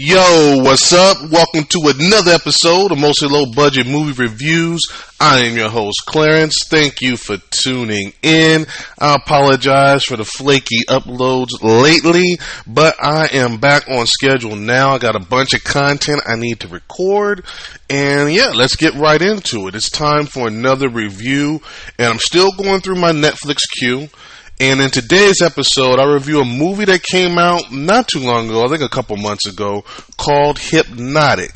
Yo, what's up? Welcome to another episode of Mostly Low Budget Movie Reviews. I am your host, Clarence. Thank you for tuning in. I apologize for the flaky uploads lately, but I am back on schedule now. I got a bunch of content I need to record, and yeah, let's get right into it. It's time for another review, and I'm still going through my Netflix queue. And in today's episode, I review a movie that came out not too long ago, I think a couple months ago, called Hypnotic.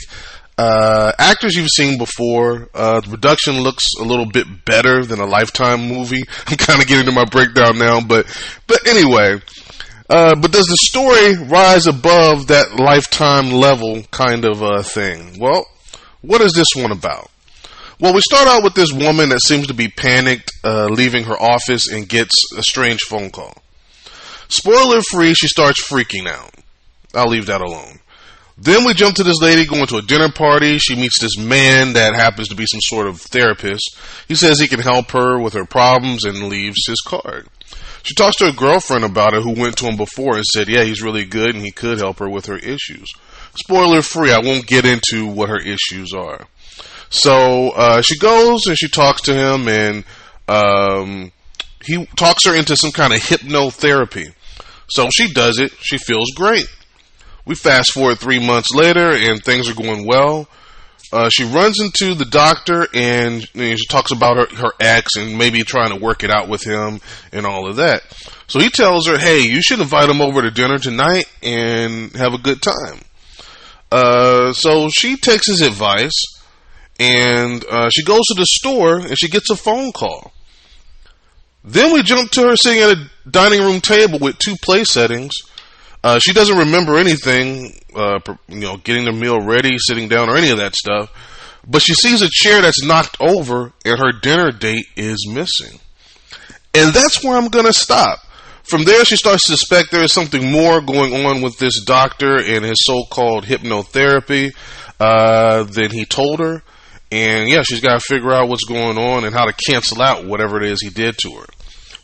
Actors you've seen before. The production looks a little bit better than a Lifetime movie. I'm kind of getting to my breakdown now, but anyway. But does the story rise above that Lifetime level kind of thing? Well, what is this one about? Well, we start out with this woman that seems to be panicked, leaving her office and gets a strange phone call. Spoiler free, she starts freaking out. I'll leave that alone. Then we jump to this lady going to a dinner party. She meets this man that happens to be some sort of therapist. He says he can help her with her problems and leaves his card. She talks to her girlfriend about it, who went to him before and said, yeah, he's really good and he could help her with her issues. Spoiler free, I won't get into what her issues are. So she goes and she talks to him, and he talks her into some kind of hypnotherapy. So she does it. She feels great. We fast forward 3 months later, and things are going well. She runs into the doctor, and she talks about her ex and maybe trying to work it out with him and all of that. So he tells her, hey, you should invite him over to dinner tonight and have a good time. So she takes his advice. And she goes to the store and she gets a phone call. Then we jump to her sitting at a dining room table with two plate settings. She doesn't remember anything, getting the meal ready, sitting down, or any of that stuff. But she sees a chair that's knocked over and her dinner date is missing. And that's where I'm going to stop. From there, she starts to suspect there is something more going on with this doctor and his so-called hypnotherapy than he told her. And yeah, she's got to figure out what's going on and how to cancel out whatever it is he did to her.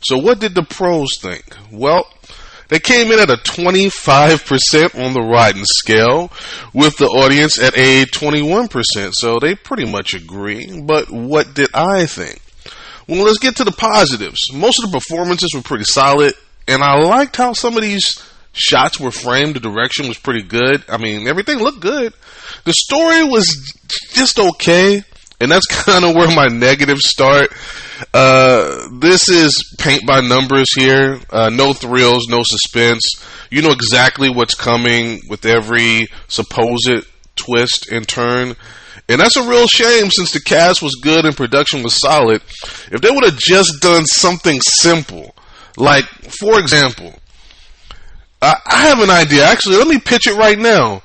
So what did the pros think? Well, they came in at a 25% on the Rotten scale, with the audience at a 21%. So they pretty much agree. But what did I think? Well, let's get to the positives. Most of the performances were pretty solid, and I liked how some of these shots were framed. The direction was pretty good. I mean, everything looked good. The story was just okay, and that's kind of where my negatives start. This is paint by numbers here. No thrills, no suspense. You know exactly what's coming with every supposed twist and turn. And that's a real shame, since the cast was good and production was solid. If they would have just done something simple, like, for example, I have an idea. Actually, let me pitch it right now.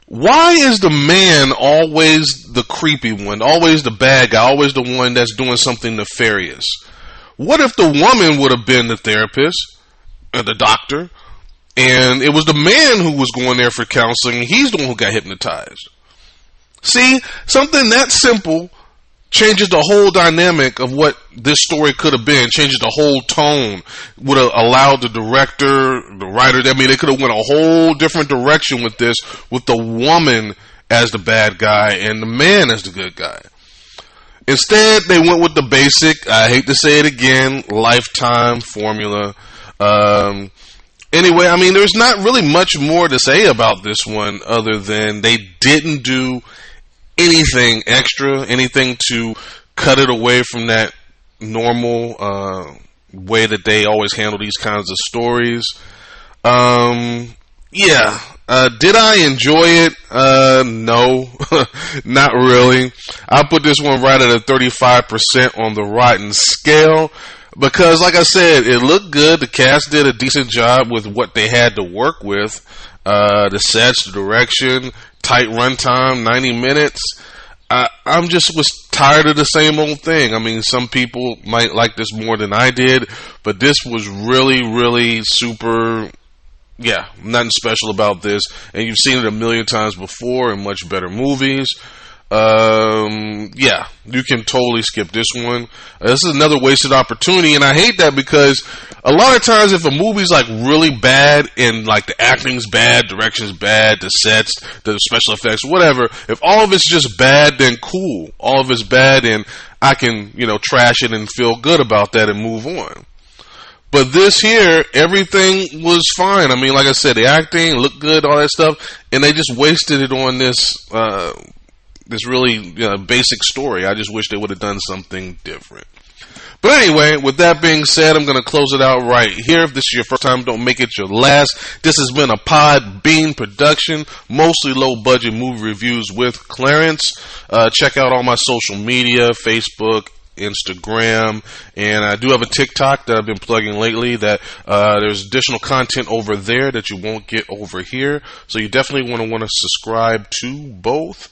Why is the man always the creepy one, always the bad guy, always the one that's doing something nefarious? What if the woman would have been the therapist, the doctor, and it was the man who was going there for counseling, and he's the one who got hypnotized? See, something that simple changes the whole dynamic of what this story could have been, changes the whole tone, would have allowed the director, the writer, I mean, they could have went a whole different direction with this, with the woman as the bad guy and the man as the good guy. Instead, they went with the basic, I hate to say it again, Lifetime formula. Anyway, I mean, there's not really much more to say about this one other than they didn't do anything extra, anything to cut it away from that normal way that they always handle these kinds of stories. Did I enjoy it? No, not really. I put this one right at a 35% on the Rotten scale. Because, like I said, it looked good. The cast did a decent job with what they had to work with. The sets, the direction, tight runtime, 90 minutes. I'm just was tired of the same old thing. I mean, some people might like this more than I did, but this was really, really super. Yeah, nothing special about this. And you've seen it a million times before in much better movies. yeah, you can totally skip this one. This is another wasted opportunity, and I hate that because a lot of times if a movie's like really bad and like the acting's bad, direction's bad, the sets, the special effects, whatever, if all of it's just bad, then cool. All of it's bad and I can, trash it and feel good about that and move on. But this here, everything was fine. I mean, like I said, the acting looked good, all that stuff, and they just wasted it on this really basic story. I just wish they would have done something different. But anyway, with that being said, I'm going to close it out right here. If this is your first time, don't make it your last. This has been a Podbean production, mostly low-budget movie reviews with Clarence. Check out all my social media, Facebook, Instagram, and I do have a TikTok that I've been plugging lately that there's additional content over there that you won't get over here. So you definitely want to subscribe to both.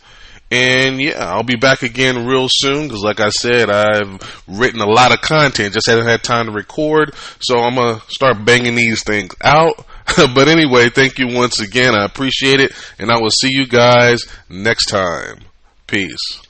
And yeah, I'll be back again real soon because like I said, I've written a lot of content, just haven't had time to record. So I'm going to start banging these things out. But anyway, thank you once again. I appreciate it. And I will see you guys next time. Peace.